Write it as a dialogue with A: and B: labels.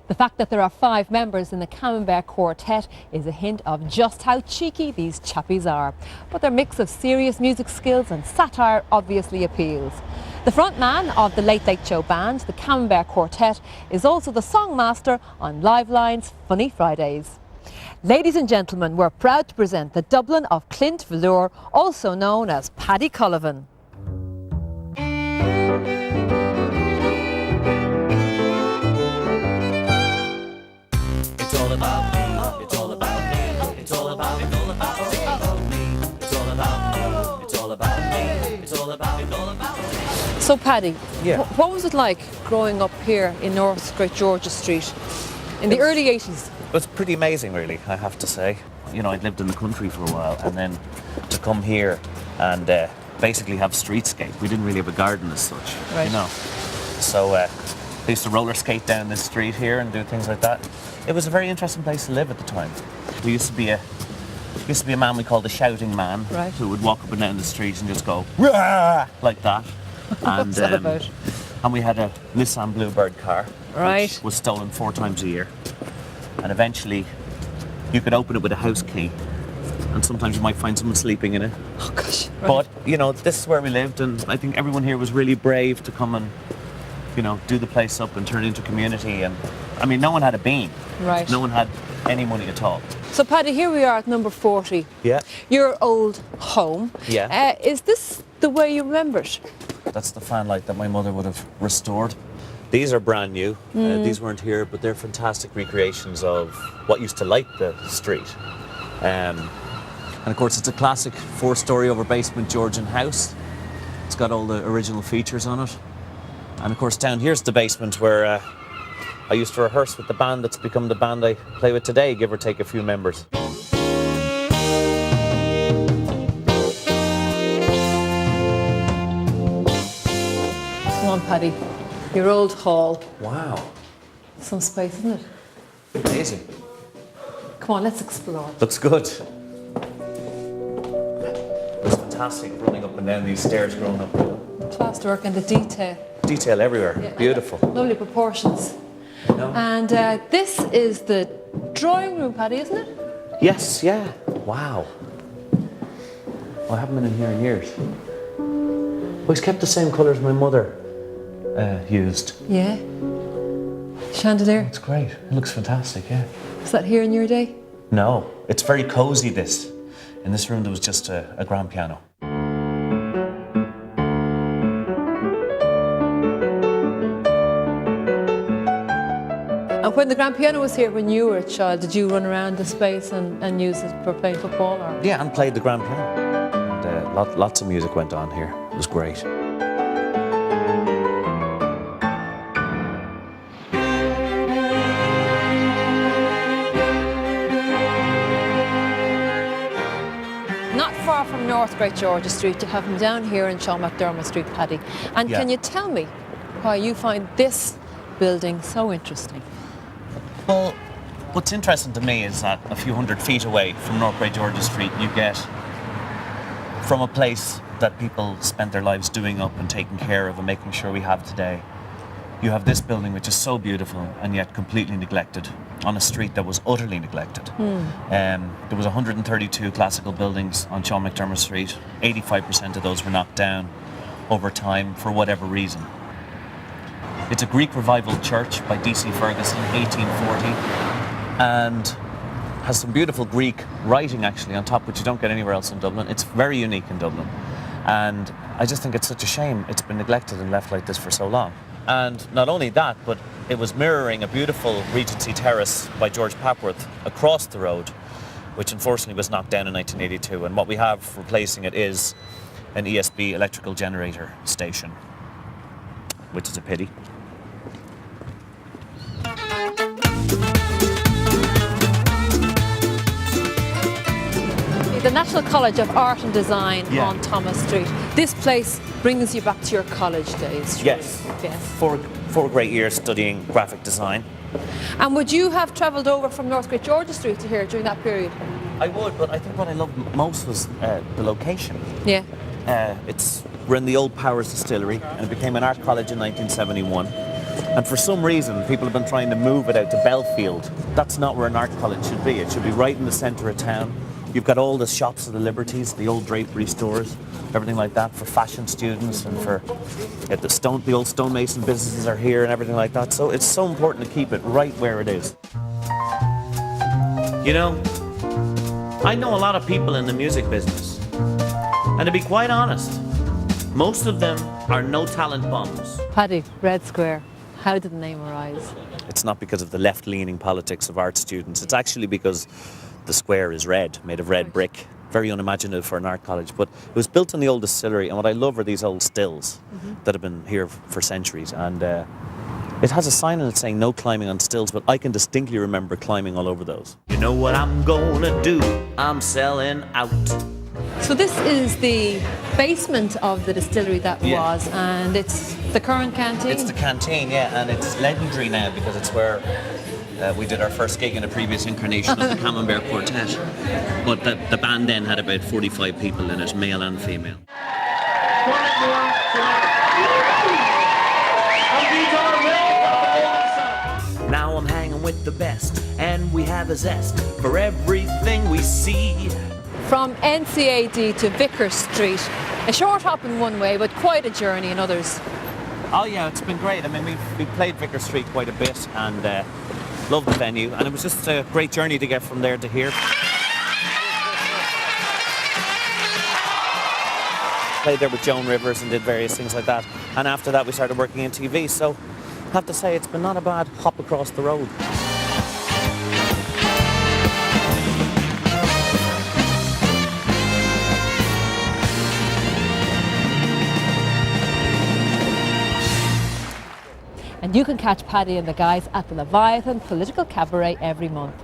A: The fact that there are 5 members in the Camembert Quartet is a hint of just how cheeky these chappies are. But their mix of serious music skills and satire obviously appeals. The frontman of the Late Late Show band, the Camembert Quartet, is also the songmaster on Live Line's Funny Fridays. Ladies and gentlemen, we're proud to present the Dublin of Clint Velour, also known as Paddy Cullivan.
B: It's all about me, it's all about me, it's all about me, it's all about me, it's all about me, it's all about me, it's all about me, it's all about me.
A: So Paddy,
C: Yeah.
A: what was it like growing up here in North Great George's Street in the early 80s?
C: It was pretty amazing, really, I have to say. You know, I'd lived in the country for a while, and then to come here and basically have streetscape. We didn't really have a garden as such,
A: Right.
C: you know. So I used to roller skate down this street here and do things like that. It was a very interesting place to live at the time. There used to be a man we called the shouting man,
A: Right.
C: who would walk up and down the street and just go "Rah!" like that. And,
A: What's that about?
C: And we had a Nissan Bluebird car,
A: Right.
C: which was stolen 4 times a year. And eventually, you could open it with a house key, and sometimes you might find someone sleeping in it.
A: Oh gosh. Right.
C: But, you know, this is where we lived, and I think everyone here was really brave to come and, you know, do the place up and turn it into a community. And, I mean, no one had a bean.
A: Right.
C: No one had any money at all.
A: So Paddy, here we are at number 40.
C: Yeah.
A: Your old home.
C: Yeah.
A: Is this the way you remember it?
C: That's the fan light that my mother would have restored. These are brand new. These weren't here, but they're fantastic recreations of what used to light the street. And of course, it's a classic 4-story over basement Georgian house. It's got all the original features on it. And of course, down here's the basement where I used to rehearse with the band that's become the band I play with today, give or take a few members.
A: Come on, Paddy. Your old hall.
C: Wow,
A: Some space, isn't it?
C: amazing.
A: Come on, let's explore.
C: Looks good. It's fantastic running up and down these stairs growing up.
A: Plasterwork and the detail.
C: Detail everywhere,
A: Yeah,
C: beautiful.
A: Lovely proportions.
C: No?
A: And this is the drawing room, Paddy, isn't it?
C: Yes, yeah. Wow. I haven't been in here in years. Well, he's kept the same colours my mother used.
A: Yeah. Chandelier.
C: It's great. It looks fantastic, yeah.
A: Was that here in your day?
C: No, it's very cosy, this. In this room there was just a grand piano.
A: And when the grand piano was here when you were a child, did you run around the space and use it for playing football? Or?
C: Yeah, and played the grand piano. And lots of music went on here. It was great.
A: Not far from North Great George's Street, you have them down here in Sean McDermott Street, Paddy. And
C: Yeah.
A: can you tell me why you find this building so interesting?
C: Well, what's interesting to me is that a few hundred feet away from North Great George's Street, you get from a place that people spent their lives doing up and taking care of and making sure we have today. You have this building which is so beautiful and yet completely neglected on a street that was utterly neglected. There was 132 classical buildings on Sean McDermott Street. 85% of those were knocked down over time for whatever reason. It's a Greek revival church by D.C. Ferguson, 1840, and has some beautiful Greek writing actually on top, which you don't get anywhere else in Dublin. It's very unique in Dublin. And I just think it's such a shame it's been neglected and left like this for so long. And not only that, but it was mirroring a beautiful Regency Terrace by George Papworth across the road, which unfortunately was knocked down in 1982. And what we have replacing it is an ESB electrical generator station, which is a pity.
A: The National College of Art and Design
C: Yeah.
A: on Thomas Street. This place brings you back to your college days.
C: Yes.
A: Yes.
C: Four great years studying graphic design.
A: And would you have travelled over from North Great George's Street to here during that period?
C: I would, but I think what I loved most was the location.
A: Yeah.
C: We're in the old Powers Distillery, and it became an art college in 1971. And for some reason, people have been trying to move it out to Belfield. That's not where an art college should be. It should be right in the centre of town. You've got all the shops of the Liberties, the old drapery stores, everything like that for fashion students and for the old stonemason businesses are here and everything like that. So it's so important to keep it right where it is. You know, I know a lot of people in the music business. And to be quite honest, most of them are no-talent bums.
A: Paddy, Red Square, how did the name arise?
C: It's not because of the left-leaning politics of art students. It's actually because the square is red, made of red brick. Very unimaginative for an art college, but it was built on the old distillery, and what I love are these old stills that have been here for centuries. And it has a sign on it saying no climbing on stills, but I can distinctly remember climbing all over those. You know what I'm gonna do? I'm selling out.
A: So this is the basement of the distillery that was, and it's the current canteen?
C: It's the canteen, yeah, and it's legendary now because it's where we did our first gig in a previous incarnation of the Camembert Quartet. But the band then had about 45 people in it, male and female. Now I'm hanging with the best, and we have a zest for everything we see.
A: From NCAD to Vicar Street, a short hop in one way, but quite a journey in others.
C: Oh yeah, it's been great. I mean, we've played Vicar Street quite a bit and loved the venue, and it was just a great journey to get from there to here. Played there with Joan RIvers and did various things like that, and after that we started working in TV, so I have to say it's been not a bad hop across the road.
A: And you can catch Paddy and the guys at the Leviathan Political Cabaret every month.